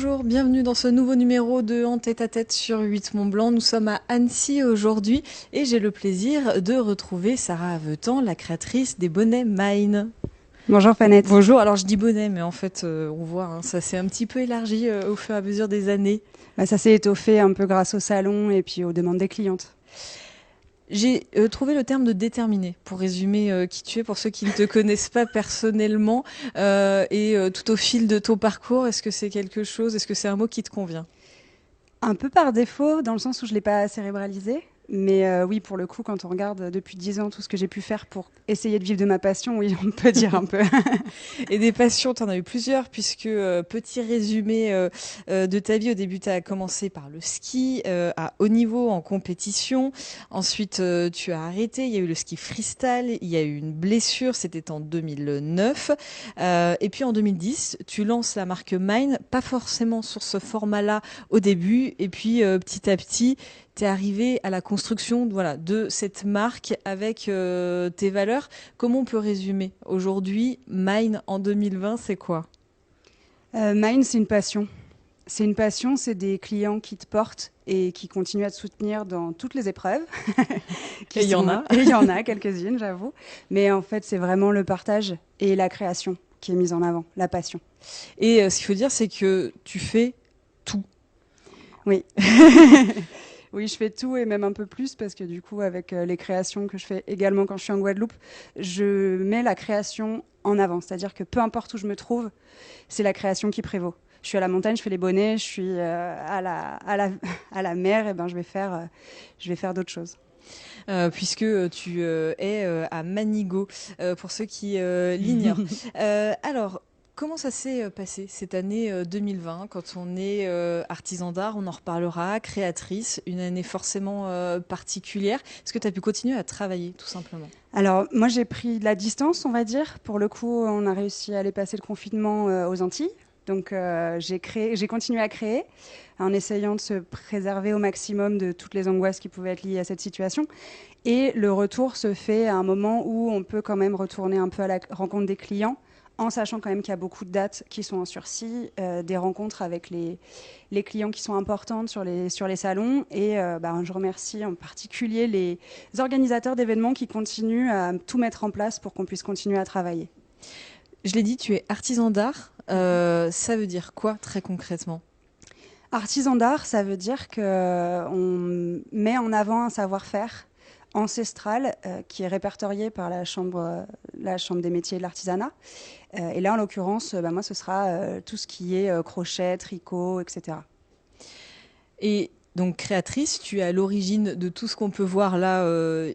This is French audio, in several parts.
Bonjour, bienvenue dans ce nouveau numéro de En tête à tête sur 8 Mont Blanc. Nous sommes à Annecy aujourd'hui et j'ai le plaisir de retrouver Sarah Avetan, la créatrice des bonnets Mine. Bonjour Fanette. Bonjour, alors je dis bonnet, mais en fait on voit, ça s'est un petit peu élargi au fur et à mesure des années. Ça s'est étoffé un peu grâce au salon et puis aux demandes des clientes. J'ai trouvé le terme de déterminé pour résumer qui tu es pour ceux qui ne te connaissent pas personnellement tout au fil de ton parcours. Est-ce que c'est quelque chose, est-ce que c'est un mot qui te convient? Un peu par défaut, dans le sens où je ne l'ai pas cérébralisé. Mais oui, pour le coup, quand on regarde depuis 10 ans tout ce que j'ai pu faire pour essayer de vivre de ma passion, oui, on peut dire un peu. Et des passions, tu en as eu plusieurs, puisque petit résumé de ta vie, au début, tu as commencé par le ski à haut niveau en compétition. Ensuite, tu as arrêté. Il y a eu le ski freestyle. Il y a eu une blessure. C'était en 2009. Et puis en 2010, tu lances la marque Mine, pas forcément sur ce format-là au début. Et puis petit à petit, tu es arrivé à la construction voilà, de cette marque avec tes valeurs. Comment on peut résumer aujourd'hui Mine en 2020, c'est quoi? Mine, c'est une passion. C'est une passion, c'est des clients qui te portent et qui continuent à te soutenir dans toutes les épreuves. Et il y en a. Et il y en a quelques-unes, j'avoue. Mais en fait, c'est vraiment le partage et la création qui est mise en avant, la passion. Et ce qu'il faut dire, c'est que tu fais tout. Oui. Oui, je fais tout et même un peu plus parce que du coup, avec les créations que je fais également quand je suis en Guadeloupe, je mets la création en avant. C'est-à-dire que peu importe où je me trouve, c'est la création qui prévaut. Je suis à la montagne, je fais les bonnets, je suis à la mer, et ben je vais faire d'autres choses. Puisque tu es à Manigo, pour ceux qui l'ignorent. Alors, comment ça s'est passé cette année 2020, quand on est artisan d'art, on en reparlera, créatrice, une année forcément particulière. Est-ce que tu as pu continuer à travailler, tout simplement? Alors, moi, j'ai pris de la distance, on va dire. Pour le coup, on a réussi à aller passer le confinement aux Antilles. Donc, j'ai continué à créer en essayant de se préserver au maximum de toutes les angoisses qui pouvaient être liées à cette situation. Et le retour se fait à un moment où on peut quand même retourner un peu à la rencontre des clients, en sachant quand même qu'il y a beaucoup de dates qui sont en sursis, des rencontres avec les clients qui sont importantes sur les salons. Et je remercie en particulier les organisateurs d'événements qui continuent à tout mettre en place pour qu'on puisse continuer à travailler. Je l'ai dit, tu es artisan d'art. Ça veut dire quoi très concrètement? Artisan d'art, ça veut dire qu'on met en avant un savoir-faire ancestral qui est répertorié par la chambre des métiers et de l'artisanat. Et là, en l'occurrence, moi, ce sera tout ce qui est crochet, tricot, etc. Et donc créatrice, tu es à l'origine de tout ce qu'on peut voir là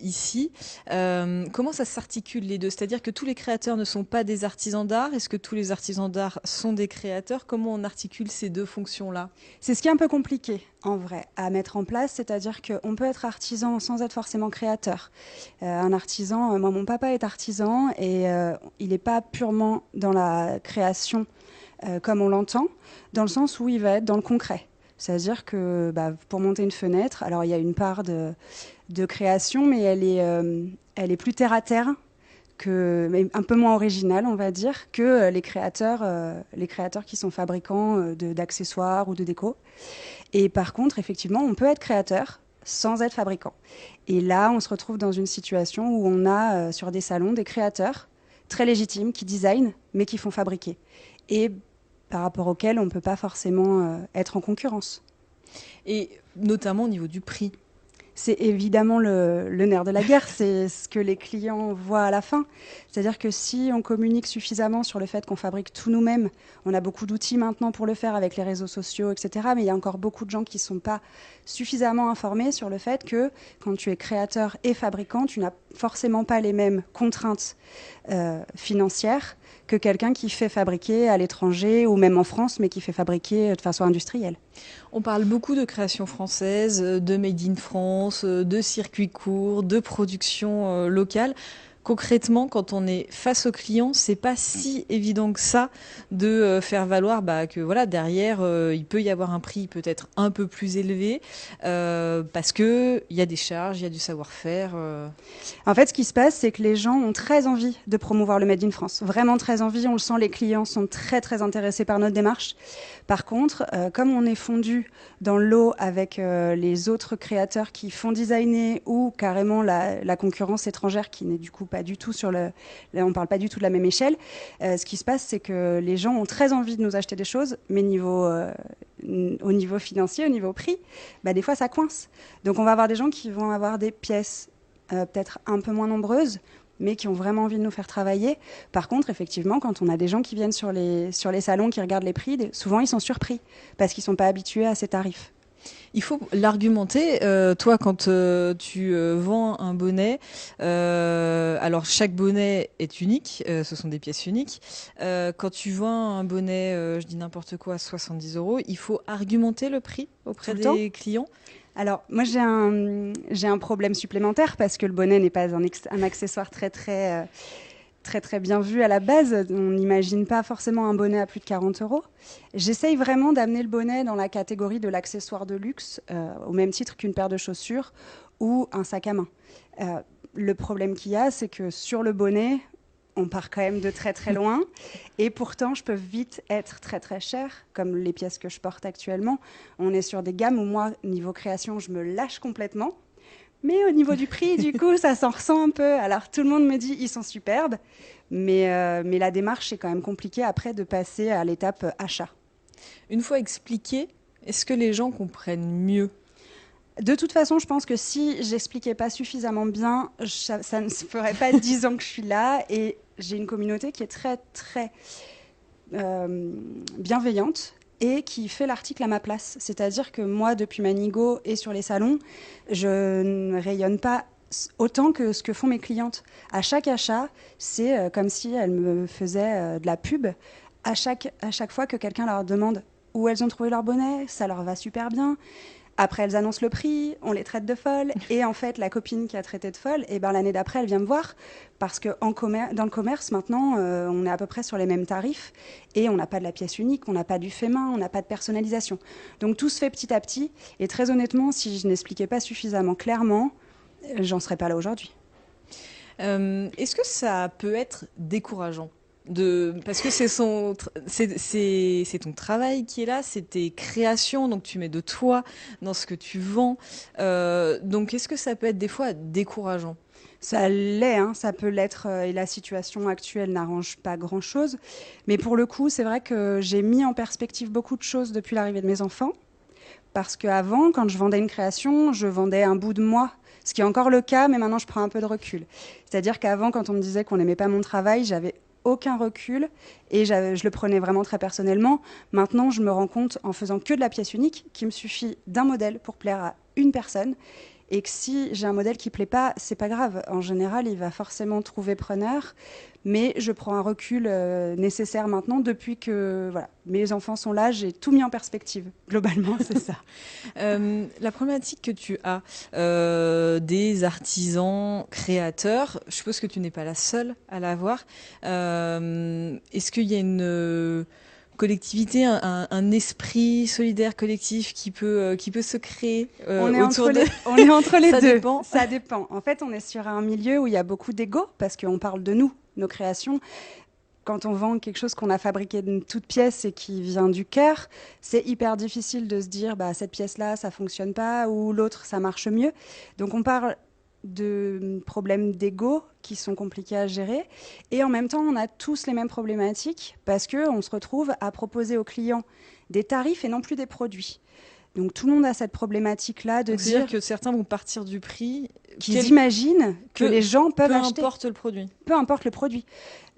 ici. Comment ça s'articule les deux? C'est-à-dire que tous les créateurs ne sont pas des artisans d'art. Est-ce que tous les artisans d'art sont des créateurs? Comment on articule ces deux fonctions-là? C'est ce qui est un peu compliqué, en vrai, à mettre en place. C'est-à-dire qu'on peut être artisan sans être forcément créateur. Un artisan, moi, mon papa est artisan et il n'est pas purement dans la création comme on l'entend, dans le sens où il va être dans le concret. C'est-à-dire que pour monter une fenêtre, alors il y a une part de création, mais elle est plus terre à terre, mais un peu moins originale, on va dire, que les créateurs qui sont fabricants d'accessoires ou de déco. Et par contre, effectivement, on peut être créateur sans être fabricant. Et là, on se retrouve dans une situation où on a sur des salons des créateurs très légitimes qui designent, mais qui font fabriquer. Et par rapport auquel on ne peut pas forcément être en concurrence. Et notamment au niveau du prix. C'est évidemment le nerf de la guerre, c'est ce que les clients voient à la fin. C'est-à-dire que si on communique suffisamment sur le fait qu'on fabrique tout nous-mêmes, on a beaucoup d'outils maintenant pour le faire avec les réseaux sociaux, etc. Mais il y a encore beaucoup de gens qui ne sont pas suffisamment informés sur le fait que quand tu es créateur et fabricant, tu n'as forcément pas les mêmes contraintes financières que quelqu'un qui fait fabriquer à l'étranger ou même en France, mais qui fait fabriquer de façon industrielle. On parle beaucoup de création française, de Made in France, de circuits courts, de production locale. concrètement, quand on est face au client, c'est pas si évident que ça de faire valoir que voilà derrière il peut y avoir un prix peut-être un peu plus élevé parce que il y a des charges, il y a du savoir-faire. En fait, ce qui se passe, c'est que les gens ont très envie de promouvoir le Made in France. Vraiment très envie. On le sent, les clients sont très, très intéressés par notre démarche. Par contre, comme on est fondu dans le lot avec les autres créateurs qui font designer ou carrément la concurrence étrangère qui n'est du coup pas du tout sur le... Là, on parle pas du tout de la même échelle. Ce qui se passe, c'est que les gens ont très envie de nous acheter des choses, mais au niveau financier, au niveau prix, des fois, ça coince. Donc, on va avoir des gens qui vont avoir des pièces peut-être un peu moins nombreuses, mais qui ont vraiment envie de nous faire travailler. Par contre, effectivement, quand on a des gens qui viennent sur les salons, qui regardent les prix, souvent ils sont surpris parce qu'ils ne sont pas habitués à ces tarifs. Il faut l'argumenter. Toi, quand tu vends un bonnet, alors chaque bonnet est unique, ce sont des pièces uniques. Quand tu vends un bonnet, je dis n'importe quoi, 70 euros, il faut argumenter le prix auprès des clients. Alors, moi, j'ai un problème supplémentaire parce que le bonnet n'est pas un accessoire très, très, très, très bien vu à la base. On n'imagine pas forcément un bonnet à plus de 40 euros. J'essaye vraiment d'amener le bonnet dans la catégorie de l'accessoire de luxe, au même titre qu'une paire de chaussures ou un sac à main. Le problème qu'il y a, c'est que sur le bonnet, on part quand même de très très loin et pourtant je peux vite être très très chère comme les pièces que je porte actuellement. On est sur des gammes où moi, niveau création, je me lâche complètement, mais au niveau du prix, du coup, ça s'en ressent un peu. Alors tout le monde me dit ils sont superbes, mais la démarche est quand même compliquée après de passer à l'étape achat. Une fois expliqué, est-ce que les gens comprennent mieux? De toute façon, je pense que si j'expliquais pas suffisamment bien, ça ne se ferait pas 10 ans que je suis là. Et j'ai une communauté qui est très, très bienveillante et qui fait l'article à ma place. C'est-à-dire que moi, depuis Manigo et sur les salons, je ne rayonne pas autant que ce que font mes clientes. À chaque achat, c'est comme si elles me faisaient de la pub. À chaque fois que quelqu'un leur demande où elles ont trouvé leur bonnet, ça leur va super bien. Après, elles annoncent le prix, on les traite de folles. Et en fait, la copine qui a traité de folle, l'année d'après, elle vient me voir. Parce que dans le commerce, maintenant, on est à peu près sur les mêmes tarifs. Et on n'a pas de la pièce unique, on n'a pas du fait main, on n'a pas de personnalisation. Donc tout se fait petit à petit. Et très honnêtement, si je n'expliquais pas suffisamment clairement, j'en serais pas là aujourd'hui. Est-ce que ça peut être décourageant parce que c'est ton travail qui est là, c'est tes créations, donc tu mets de toi dans ce que tu vends. Donc est-ce que ça peut être des fois décourageant? Ça l'est, hein, ça peut l'être, et la situation actuelle n'arrange pas grand-chose. Mais pour le coup, c'est vrai que j'ai mis en perspective beaucoup de choses depuis l'arrivée de mes enfants. Parce qu'avant, quand je vendais une création, je vendais un bout de moi, ce qui est encore le cas, mais maintenant je prends un peu de recul. C'est-à-dire qu'avant, quand on me disait qu'on n'aimait pas mon travail, j'avais aucun recul et je le prenais vraiment très personnellement. Maintenant, je me rends compte en faisant que de la pièce unique qu'il me suffit d'un modèle pour plaire à une personne et que si j'ai un modèle qui plaît pas, c'est pas grave. En général, il va forcément trouver preneur, mais je prends un recul nécessaire maintenant depuis que voilà, mes enfants sont là, j'ai tout mis en perspective. Globalement, c'est ça. La problématique que tu as des artisans créateurs, je suppose que tu n'es pas la seule à l'avoir. Est-ce qu'il y a une collectivité, un esprit solidaire collectif qui peut se créer on est autour on est entre les Ça deux. dépend. Ça dépend. En fait, on est sur un milieu où il y a beaucoup d'ego parce qu'on parle de nous, nos créations. Quand on vend quelque chose qu'on a fabriqué d'une toute pièce et qui vient du cœur, c'est hyper difficile de se dire cette pièce-là, ça fonctionne pas ou l'autre, ça marche mieux. Donc on parle de problèmes d'ego qui sont compliqués à gérer. Et en même temps, on a tous les mêmes problématiques parce qu'on se retrouve à proposer aux clients des tarifs et non plus des produits. Donc tout le monde a cette problématique-là de C'est-à-dire dire que certains vont partir du prix qu'ils imaginent que les gens peuvent acheter. Peu importe le produit. Peu importe le produit.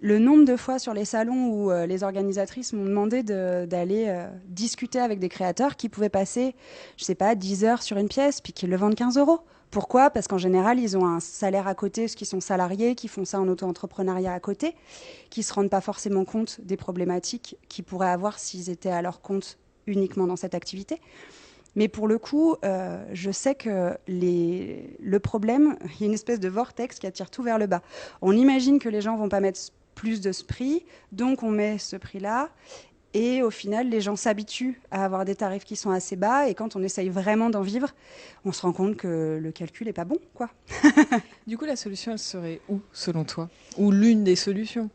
Le nombre de fois sur les salons où les organisatrices m'ont demandé d'aller discuter avec des créateurs qui pouvaient passer, je sais pas, 10 heures sur une pièce, puis qu'ils le vendent 15 euros. Pourquoi ? Parce qu'en général, ils ont un salaire à côté, ceux qui sont salariés, qui font ça en auto-entrepreneuriat à côté, qui ne se rendent pas forcément compte des problématiques qu'ils pourraient avoir s'ils étaient à leur compte uniquement dans cette activité. Mais pour le coup, je sais que le problème, il y a une espèce de vortex qui attire tout vers le bas. On imagine que les gens vont pas mettre plus de ce prix, donc on met ce prix-là. Et au final, les gens s'habituent à avoir des tarifs qui sont assez bas. Et quand on essaye vraiment d'en vivre, on se rend compte que le calcul n'est pas bon, quoi. Du coup, la solution, elle serait où, selon toi? Ou l'une des solutions?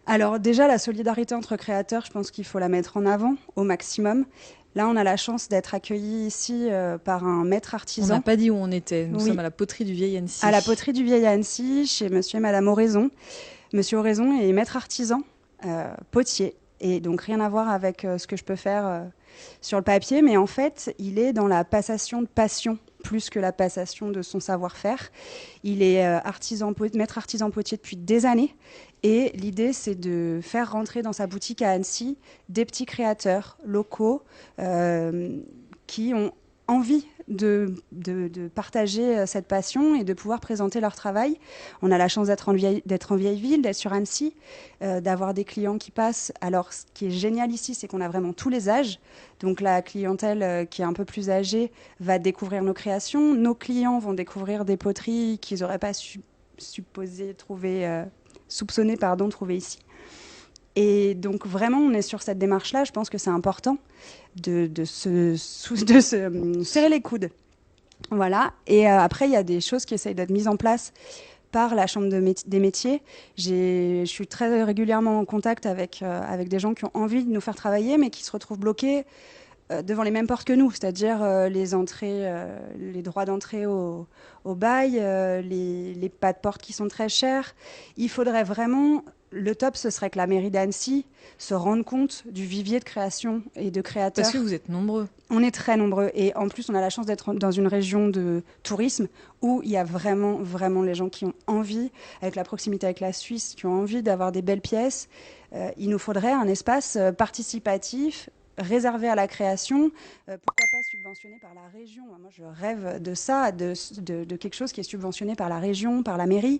Alors déjà, la solidarité entre créateurs, je pense qu'il faut la mettre en avant au maximum. Là, on a la chance d'être accueillis ici par un maître On artisan. n'a pas dit où on était. Nous Oui. sommes à la poterie du Vieil Annecy. À la poterie du Vieil Annecy, chez monsieur et madame Oraison. Monsieur Oraison est maître artisan, potier. Et donc rien à voir avec ce que je peux faire sur le papier, mais en fait, il est dans la passation de passion plus que la passation de son savoir-faire. Il est maître artisan potier depuis des années, et l'idée, c'est de faire rentrer dans sa boutique à Annecy des petits créateurs locaux qui ont envie de partager cette passion et de pouvoir présenter leur travail. On a la chance d'être en vieille ville, d'être sur Annecy, d'avoir des clients qui passent. Alors, ce qui est génial ici, c'est qu'on a vraiment tous les âges. Donc, la clientèle qui est un peu plus âgée va découvrir nos créations. Nos clients vont découvrir des poteries qu'ils n'auraient pas soupçonné trouver ici. Et donc vraiment, on est sur cette démarche-là. Je pense que c'est important de se serrer les coudes. Voilà. Et après, il y a des choses qui essayent d'être mises en place par la Chambre des métiers. Je suis très régulièrement en contact avec des gens qui ont envie de nous faire travailler, mais qui se retrouvent bloqués devant les mêmes portes que nous, c'est-à-dire les droits d'entrée au bail, les pas de porte qui sont très chers. Il faudrait vraiment... Le top, ce serait que la mairie d'Annecy se rende compte du vivier de création et de créateurs. Parce que vous êtes nombreux. On est très nombreux. Et en plus, on a la chance d'être dans une région de tourisme où il y a vraiment, vraiment les gens qui ont envie, avec la proximité avec la Suisse, qui ont envie d'avoir des belles pièces. Il nous faudrait un espace participatif, réservé à la création, pourquoi pas subventionné par la région. Moi, je rêve de ça, de quelque chose qui est subventionné par la région, par la mairie,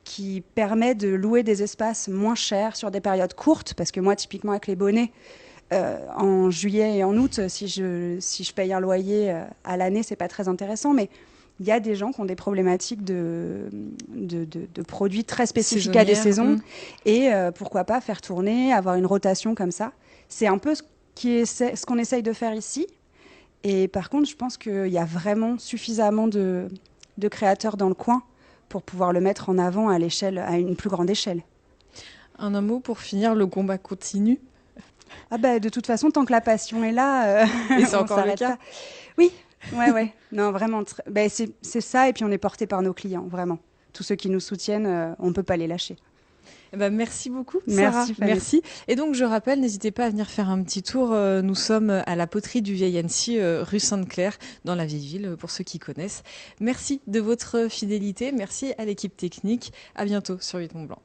qui permet de louer des espaces moins chers sur des périodes courtes, parce que moi, typiquement, avec les bonnets, en juillet et en août, si je paye un loyer à l'année, c'est pas très intéressant, mais il y a des gens qui ont des problématiques de produits très spécifiques à des saisons, et pourquoi pas faire tourner, avoir une rotation comme ça. C'est un peu ce qu'on essaye de faire ici, et par contre, je pense qu'il y a vraiment suffisamment de créateurs dans le coin pour pouvoir le mettre en avant à une plus grande échelle. Un mot pour finir, le combat continue. Ah bah, de toute façon, tant que la passion est là, et c'est encore le cas. Pas. Oui, ouais. Non, vraiment, c'est ça, et puis on est porté par nos clients, vraiment. Tous ceux qui nous soutiennent, on ne peut pas les lâcher. Eh ben, merci beaucoup, Sarah. Merci. Et donc, je rappelle, n'hésitez pas à venir faire un petit tour. Nous sommes à la poterie du Vieil Annecy, rue Sainte-Claire, dans la vieille ville, pour ceux qui connaissent. Merci de votre fidélité. Merci à l'équipe technique. À bientôt sur 8 Mont Blanc.